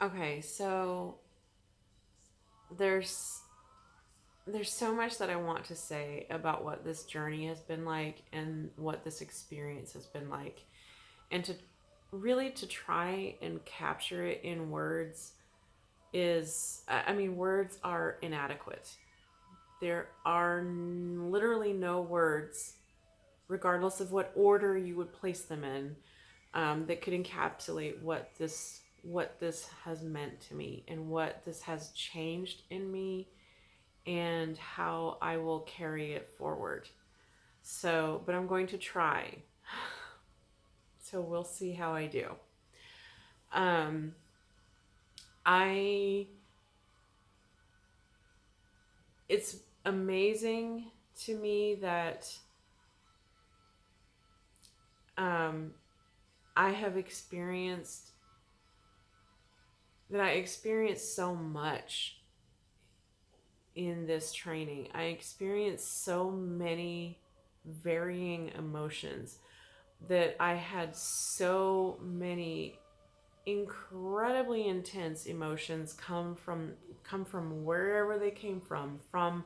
Okay, so there's there's so much that I want to say about what this journey has been like and what this experience has been like. And to really to try and capture it in words is I mean words are inadequate. There are literally no words, regardless of what order you would place them in, that could encapsulate what this has meant to me and what this has changed in me and how I will carry it forward. So, but I'm going to try. So we'll see how I do. Um, I it's amazing to me that um, I have experienced that I experienced so much in this training. I experienced so many varying emotions, that I had so many incredibly intense emotions come from wherever they came from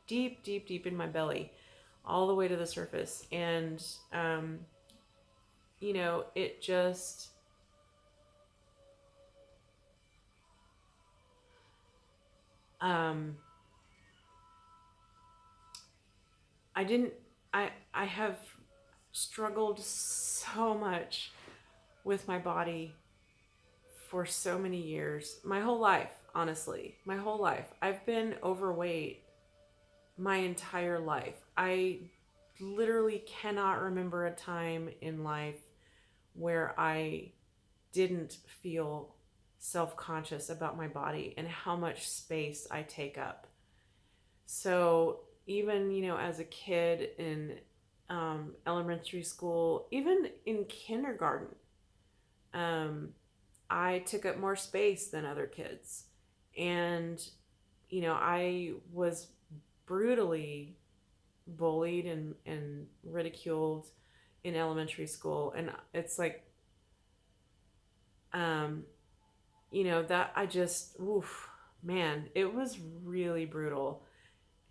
deep, deep, deep in my belly, all the way to the surface. And it just um, I didn't. I have struggled so much with my body for so many years. My whole life, honestly. My whole life. I've been overweight my entire life. I literally cannot remember a time in life where I didn't feel self conscious about my body and how much space I take up. So, even, as a kid in elementary school, even in kindergarten, um, I took up more space than other kids. And, I was brutally bullied and ridiculed in elementary school. And it's like, um, that I just, oof, man, it was really brutal.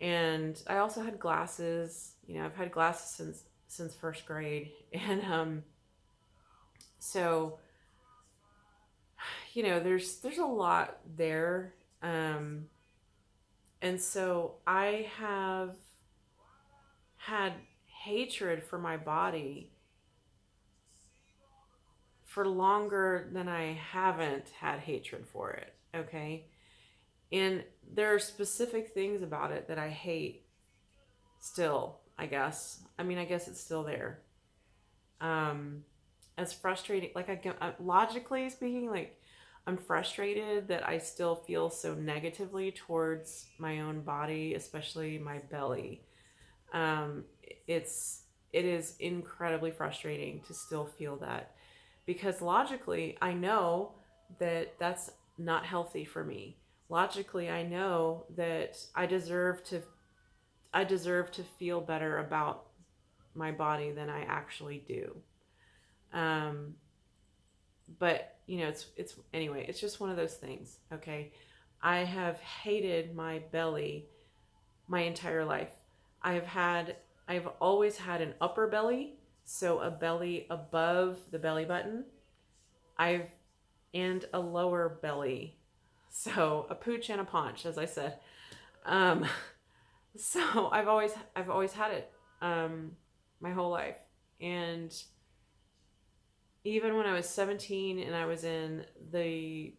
And I also had glasses. I've had glasses since first grade. And so there's a lot there. Um, and so I have had hatred for my body for longer than I haven't had hatred for it. Okay. And there are specific things about it that I hate still, I guess. I mean, I guess it's still there. Um, as frustrating, like logically speaking, like I'm frustrated that I still feel so negatively towards my own body, especially my belly. Um, it's it is incredibly frustrating to still feel that, because logically I know that that's not healthy for me. Logically, I know that I deserve to feel better about my body than I actually do. Um, but it's anyway. It's just one of those things. Okay, I have hated my belly my entire life. I've always had an upper belly, so a belly above the belly button. I've and a lower belly, so a pooch and a paunch, as I said. Um, so I've always had it, my whole life, and even when I was 17 and I was in the,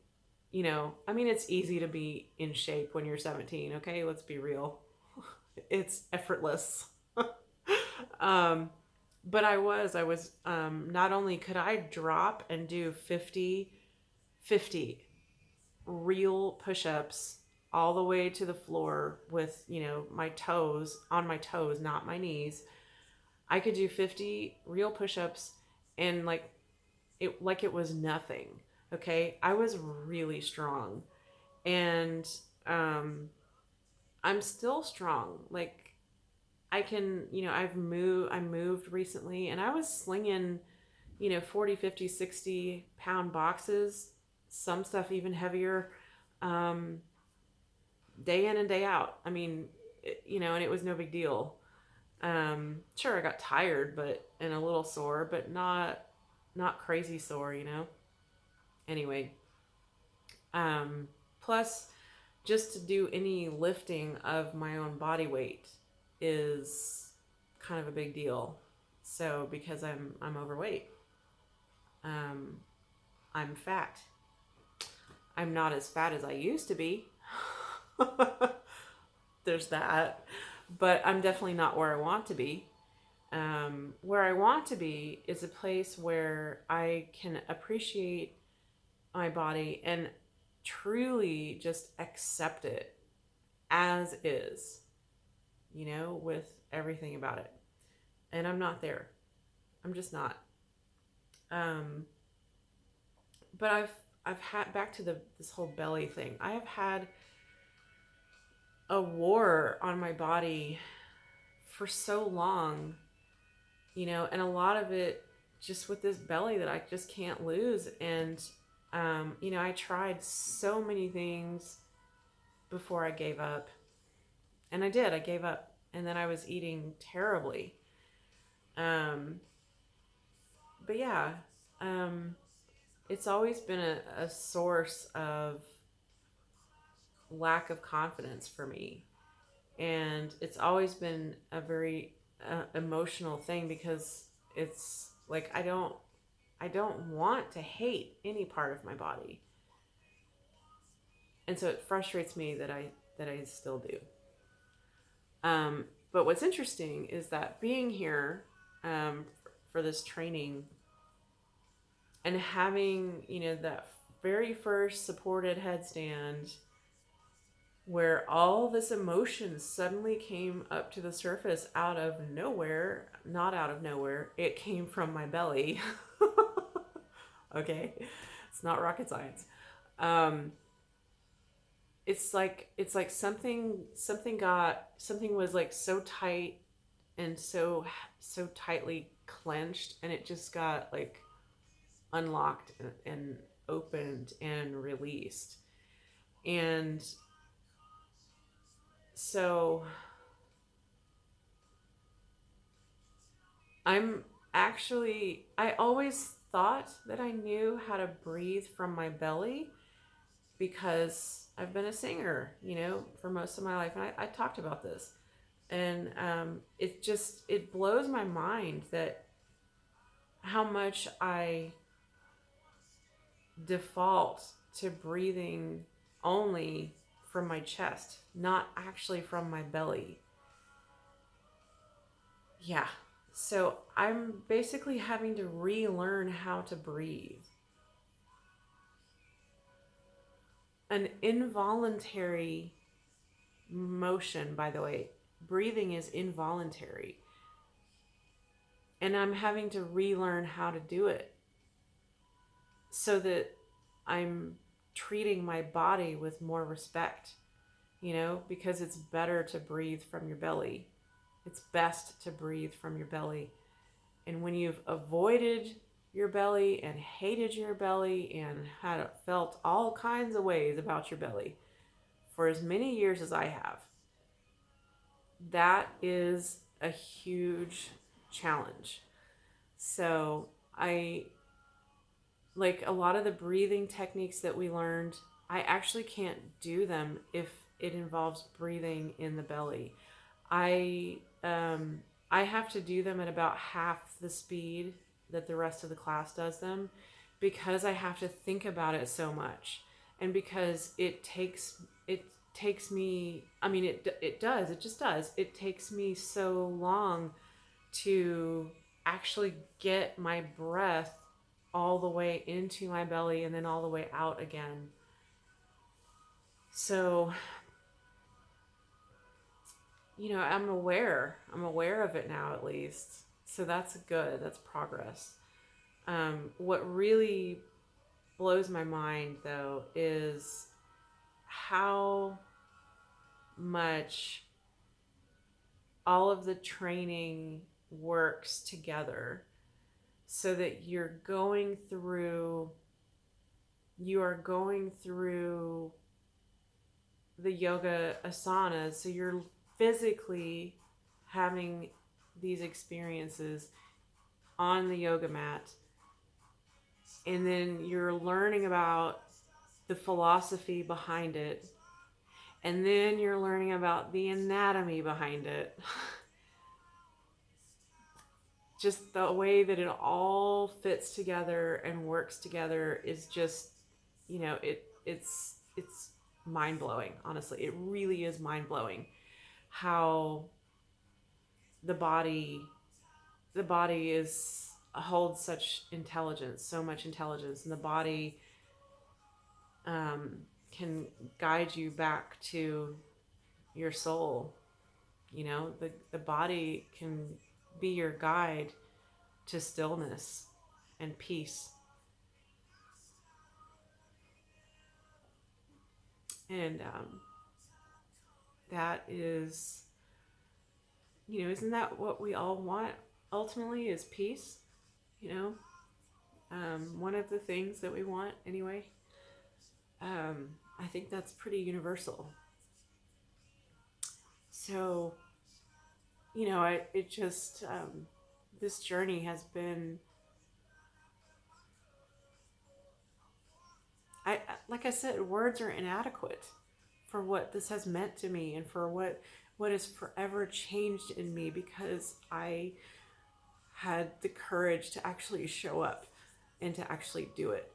I mean, it's easy to be in shape when you're 17. Okay, let's be real. It's effortless. um, but I was not only could I drop and do 50 real push-ups all the way to the floor with, my toes on my toes, not my knees. I could do 50 real push-ups and like it was nothing. Okay? I was really strong. And I'm still strong. Like I can, I moved recently and I was slinging, 40, 50, 60 pound boxes some stuff even heavier, um, day in and day out. I mean, and it was no big deal. Sure, I got tired, but and a little sore, but not crazy sore. Anyway, um, plus just to do any lifting of my own body weight is kind of a big deal. So because I'm overweight, um, I'm fat. I'm not as fat as I used to be. There's that, but I'm definitely not where I want to be. Where I want to be is a place where I can appreciate my body and truly just accept it as is, with everything about it. And I'm not there. I'm just not. Um, but I've had back to this whole belly thing. I have had a war on my body for so long, and a lot of it just with this belly that I just can't lose. And I tried so many things before I gave up. And I did. I gave up. And then I was eating terribly. Um, but yeah, um, it's always been a source of lack of confidence for me. And it's always been a very emotional thing because it's like I don't want to hate any part of my body. And so it frustrates me that I still do. But what's interesting is that being here for this training and having, that very first supported headstand where all this emotion suddenly came up to the surface out of nowhere, not out of nowhere, it came from my belly. Okay, it's not rocket science. Um, it's like something was like so tight and so tightly clenched, and it just got like unlocked and opened and released. And so I always thought that I knew how to breathe from my belly because I've been a singer, for most of my life. And I talked about this. And it blows my mind that how much I default to breathing only from my chest, not actually from my belly. Yeah. So I'm basically having to relearn how to breathe. An involuntary motion, by the way, breathing is involuntary. And I'm having to relearn how to do it so that I'm treating my body with more respect, because it's better to breathe from your belly. It's best to breathe from your belly. And when you've avoided your belly and hated your belly and had felt all kinds of ways about your belly for as many years as I have, that is a huge challenge. So I like a lot of the breathing techniques that we learned, I actually can't do them if it involves breathing in the belly. I I have to do them at about half the speed that the rest of the class does them because I have to think about it so much, and because it takes me. I mean, it just does. It takes me so long to actually get my breath all the way into my belly and then all the way out again. So, I'm aware of it now, at least. So that's good. That's progress. What really blows my mind, though, is how much all of the training works together so that you're going through you are going through the yoga asanas, so you're physically having these experiences on the yoga mat, and then you're learning about the philosophy behind it, and then you're learning about the anatomy behind it. Just the way that it all fits together and works together is just, it's mind blowing. Honestly, it really is mind blowing how the body the body is holds such intelligence, so much intelligence, and the body can guide you back to your soul. The body can be your guide to stillness and peace. And that is, isn't that what we all want ultimately, is peace? You know, one of the things that we want anyway. I think that's pretty universal. So, it just, this journey has been, like I said, words are inadequate for what this has meant to me, and for what has forever changed in me, because I had the courage to actually show up and to actually do it.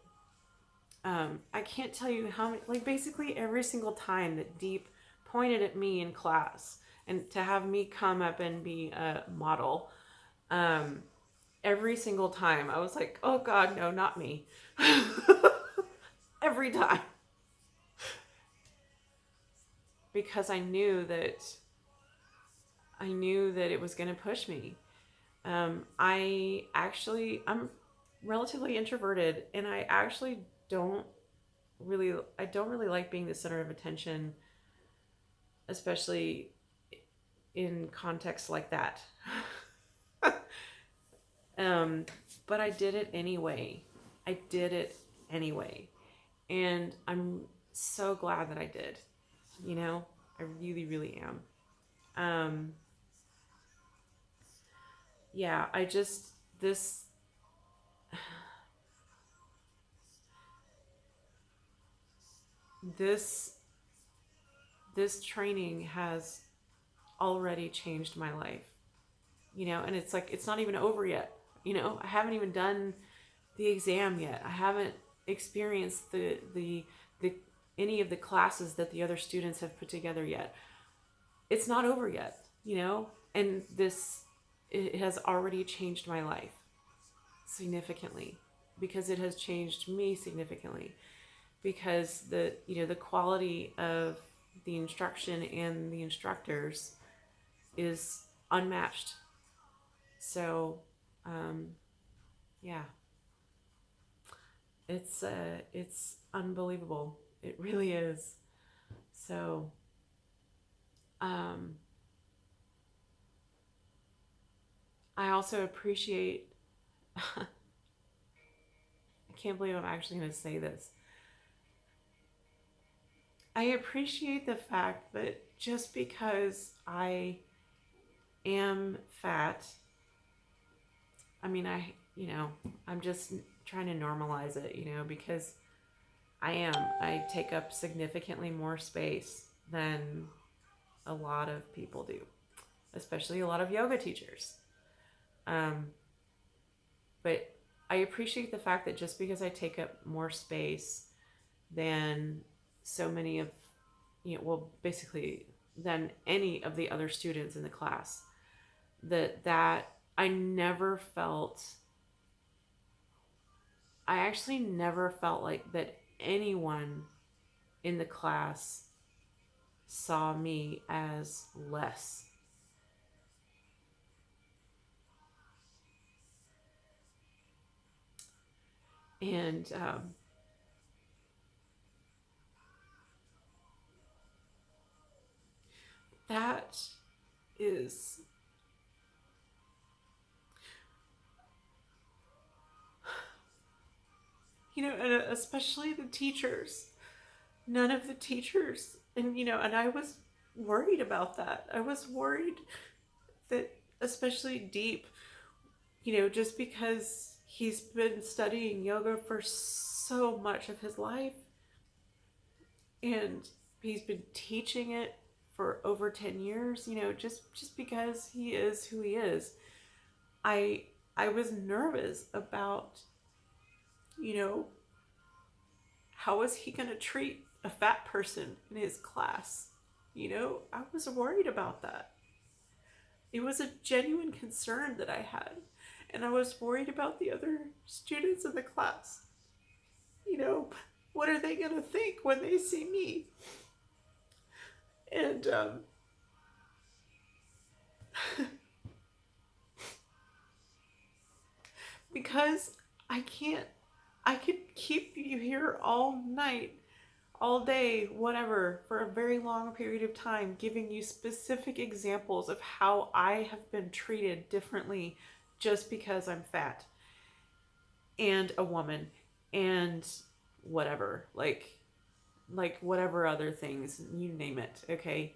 I can't tell you how many, like basically every single time that Deep pointed at me in class, and to have me come up and be a model, every single time I was like, oh God, no, not me. Every time. Because I knew that it was going to push me. I'm relatively introverted, and I don't really like being the center of attention, especially in contexts like that. um, but I did it anyway. I did it anyway. And I'm so glad that I did. I really, really am. Um, yeah, this, this, this training has already changed my life, and it's like, it's not even over yet. I haven't even done the exam yet. I haven't experienced the any of the classes that the other students have put together yet. It's not over yet, and it has already changed my life significantly, because it has changed me significantly, because the quality of the instruction and the instructors is unmatched. So, yeah, it's unbelievable. It really is. So, um, I also appreciate. I can't believe I'm actually going to say this. I appreciate the fact that just because I am fat, I mean, I'm just trying to normalize it, because I take up significantly more space than a lot of people do, especially a lot of yoga teachers. Um, but I appreciate the fact that just because I take up more space than so many of, well, basically than any of the other students in the class, that I actually never felt like that anyone in the class saw me as less. And that is, and especially the teachers. None of the teachers, and I was worried about that. I was worried that, especially Deep, just because he's been studying yoga for so much of his life, and he's been teaching it for over 10 years, just because he is who he is. I was nervous about, you know, how is he going to treat a fat person in his class? I was worried about that. It was a genuine concern that I had. And I was worried about the other students in the class. What are they going to think when they see me? And because I could keep you here all night, all day, whatever, for a very long period of time, giving you specific examples of how I have been treated differently just because I'm fat and a woman and whatever, like whatever other things, you name it, okay?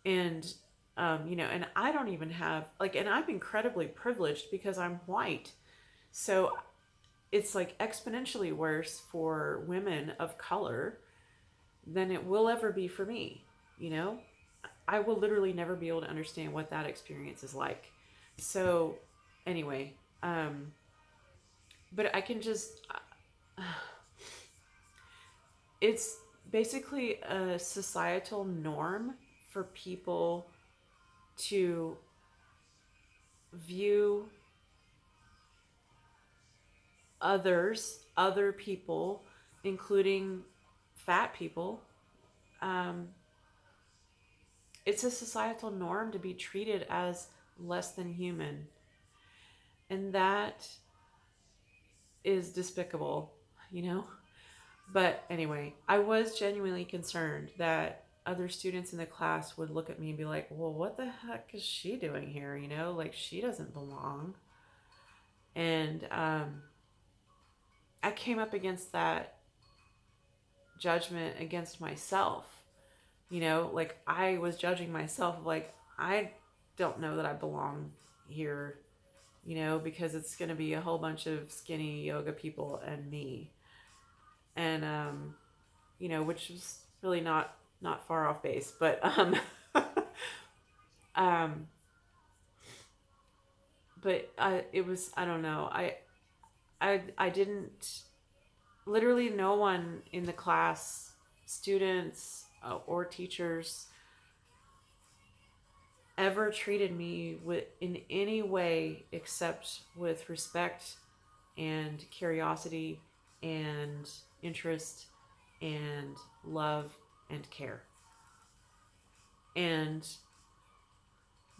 And and I don't even have and I'm incredibly privileged because I'm white. So it's like exponentially worse for women of color than it will ever be for me, you know? I will literally never be able to understand what that experience is like. So, anyway, but I can just, it's basically a societal norm for people to view other people, including fat people. It's a societal norm to be treated as less than human. And that is despicable, you know? But anyway, I was genuinely concerned that other students in the class would look at me and be like, well, what the heck is she doing here? Like she doesn't belong. And I came up against that judgment against myself. Like I was judging myself, like, I don't know that I belong here, because it's going to be a whole bunch of skinny yoga people and me. And, which was really not far off base, but, um, but it was, I don't know. I didn't, literally no one in the class, students or teachers, ever treated me in any way except with respect and curiosity and interest and love and care. And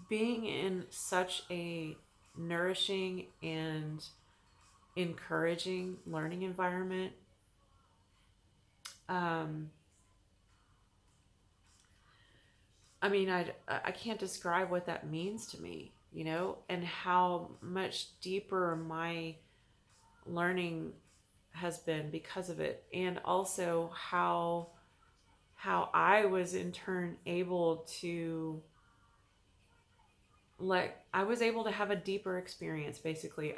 being in such a nourishing and encouraging learning environment, I mean, I can't describe what that means to me, and how much deeper my learning has been because of it, and also how I was in turn able to I was able to have a deeper experience, basically.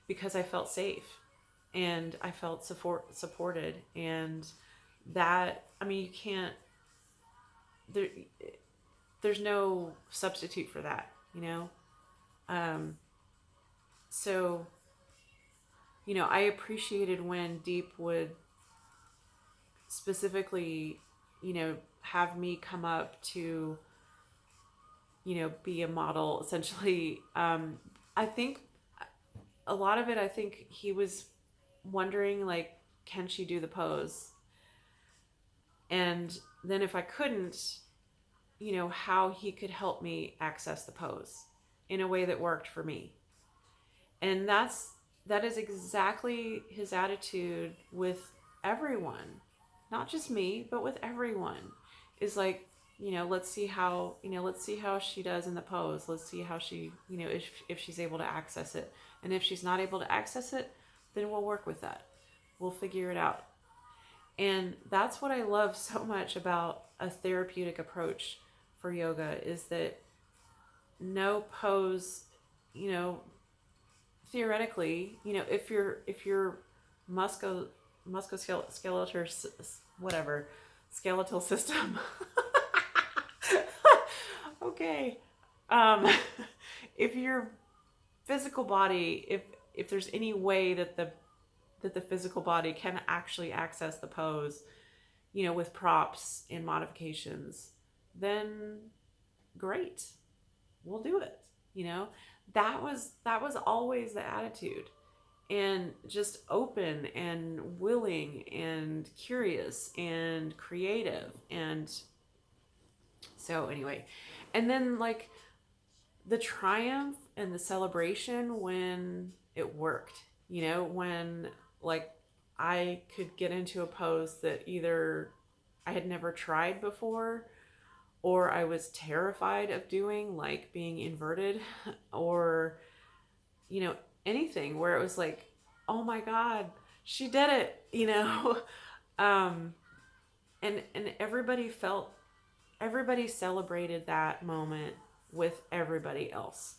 Because I felt safe and I felt supported, and that, I mean, you can't, there's no substitute for that, so I appreciated when Deep would specifically have me come up to be a model, essentially. I think a lot of it, I think he was wondering, like, can she do the pose? And then if I couldn't, how he could help me access the pose in a way that worked for me. And that is exactly his attitude with everyone, not just me, but with everyone. Is like, let's see how she does in the pose. Let's see how she, if she's able to access it. And if she's not able to access it, then we'll work with that. We'll figure it out. And that's what I love so much about a therapeutic approach for yoga, is that no pose, you know, theoretically, if your musco musculoskeletal whatever skeletal system okay, um if your physical body, if there's any way that the physical body can actually access the pose, with props and modifications, then great, we'll do it. You know, that was always the attitude, and just open and willing and curious and creative. And so anyway, and then like the triumph and the celebration when it worked, when like I could get into a pose that either I had never tried before or I was terrified of doing, like being inverted, or, you know, anything where it was like, oh my God, she did it. um, and everybody celebrated that moment with everybody else,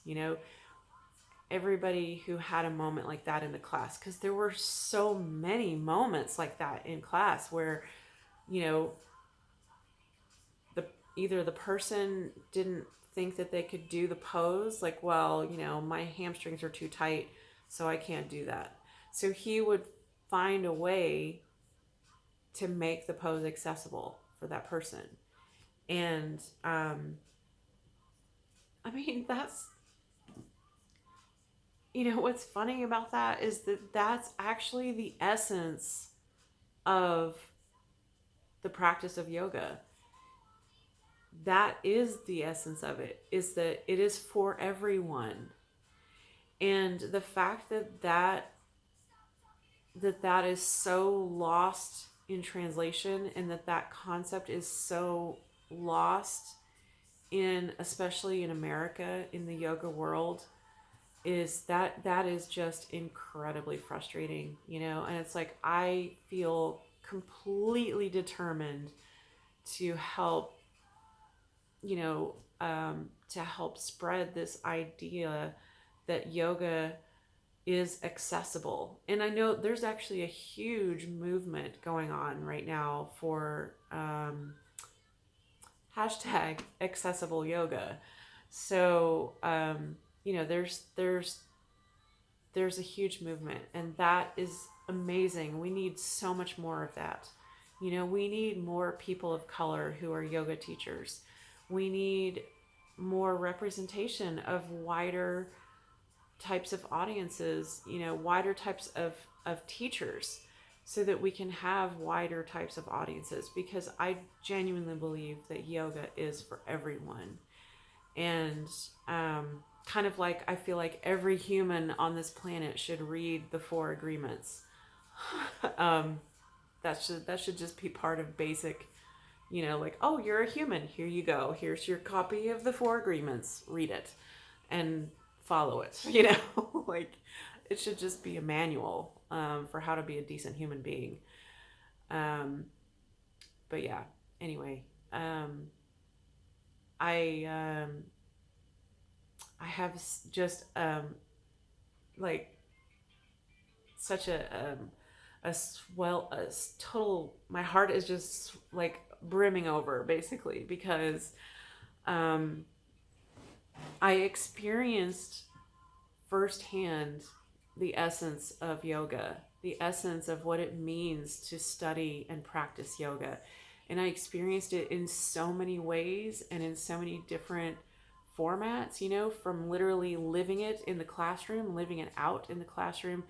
everybody who had a moment like that in the class, because there were so many moments like that in class where, you know, the either the person didn't think that they could do the pose, like, well, my hamstrings are too tight, so I can't do that. So he would find a way to make the pose accessible for that person. And I mean, what's funny about that is that that's actually the essence of the practice of yoga. That is the essence of it, is that it is for everyone. And the fact that is so lost in translation, and that concept is so lost in, especially in America, in the yoga world, is that is just incredibly frustrating, and it's like I feel completely determined to help, to help spread this idea that yoga is accessible. And I know there's actually a huge movement going on right now for hashtag accessible yoga. So there's a huge movement, and that is amazing. We need so much more of that. We need more people of color who are yoga teachers. We need more representation of wider types of audiences, wider types of teachers, so that we can have wider types of audiences, because I genuinely believe that yoga is for everyone. And kind of like, I feel like every human on this planet should read the Four Agreements. That should just be part of basic, like, oh, you're a human, here you go, here's your copy of the Four Agreements, read it and follow it. Like, it should just be a manual for how to be a decent human being. But yeah, anyway, I have just like such a total, my heart is just like brimming over, basically, because I experienced firsthand the essence of yoga, the essence of what it means to study and practice yoga. And I experienced it in so many ways and in so many different formats, from literally living it in the classroom, living it out in the classroom,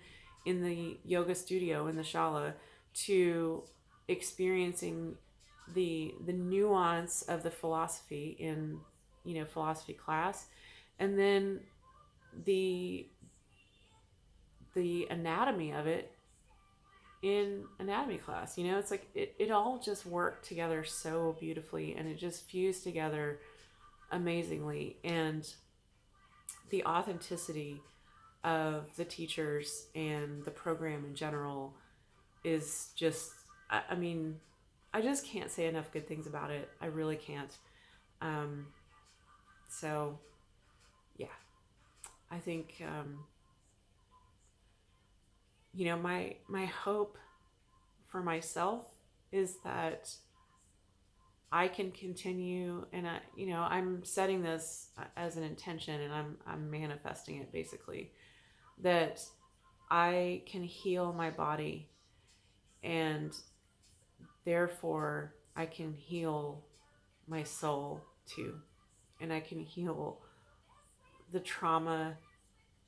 in the yoga studio, in the shala, to experiencing the nuance of the philosophy in, philosophy class, and then the anatomy of it in anatomy class. It's like it all just worked together so beautifully, and it just fused together amazingly. And the authenticity of the teachers and the program in general is just, I mean, I just can't say enough good things about it. I really can't. Um, so yeah, I think, my hope for myself is that I can continue, and I'm setting this as an intention, and I'm manifesting it basically, that I can heal my body, and therefore I can heal my soul too, and I can heal the trauma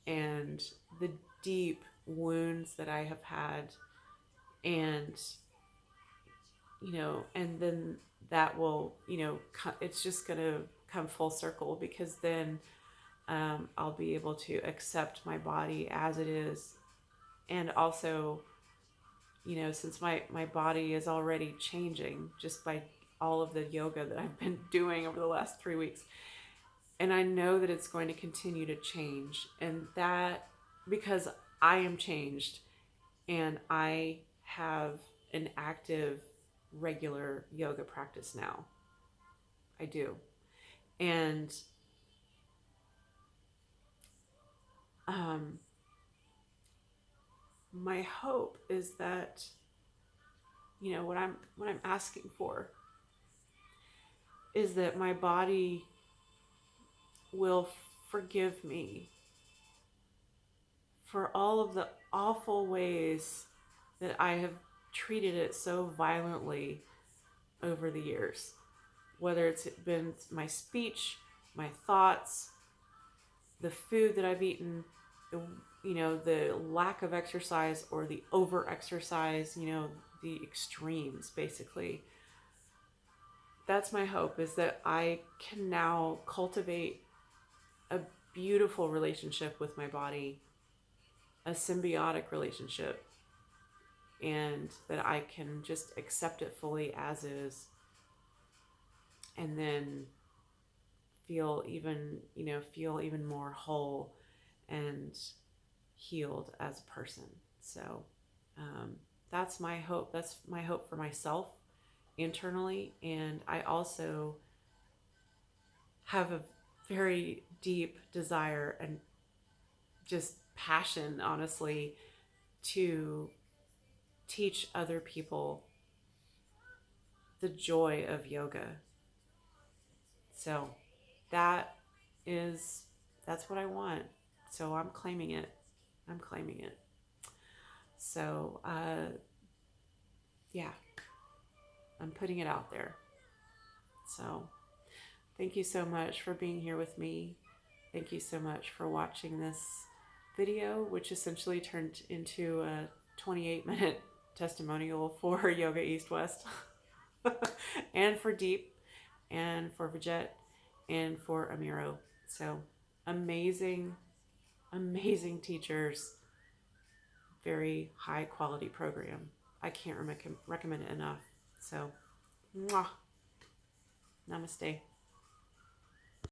and the deep wounds that I have had, and and then that will, it's just going to come full circle, because then I'll be able to accept my body as it is. And also, since my body is already changing just by all of the yoga that I've been doing over the last 3 weeks. And I know that it's going to continue to change. And that, because I am changed and I have an active, regular yoga practice now. I do. And my hope is that, what I'm asking for is that my body will forgive me for all of the awful ways that I have treated it so violently over the years. Whether it's been my speech, my thoughts, the food that I've eaten, the lack of exercise or the over exercise, the extremes basically. That's my hope, is that I can now cultivate a beautiful relationship with my body, a symbiotic relationship, and that I can just accept it fully as is, and then feel even more whole and healed as a person. So that's my hope. That's my hope for myself internally. And I also have a very deep desire and just passion, honestly, to teach other people the joy of yoga. So that is, that's what I want. So I'm claiming it. I'm claiming it. So, yeah, I'm putting it out there. So thank you so much for being here with me. Thank you so much for watching this video, which essentially turned into a 28-minute testimonial for Yoga East West and for Deep and for Vijay and for Amiro. So amazing, amazing teachers, very high quality program. I can't recommend it enough. So, mwah, namaste.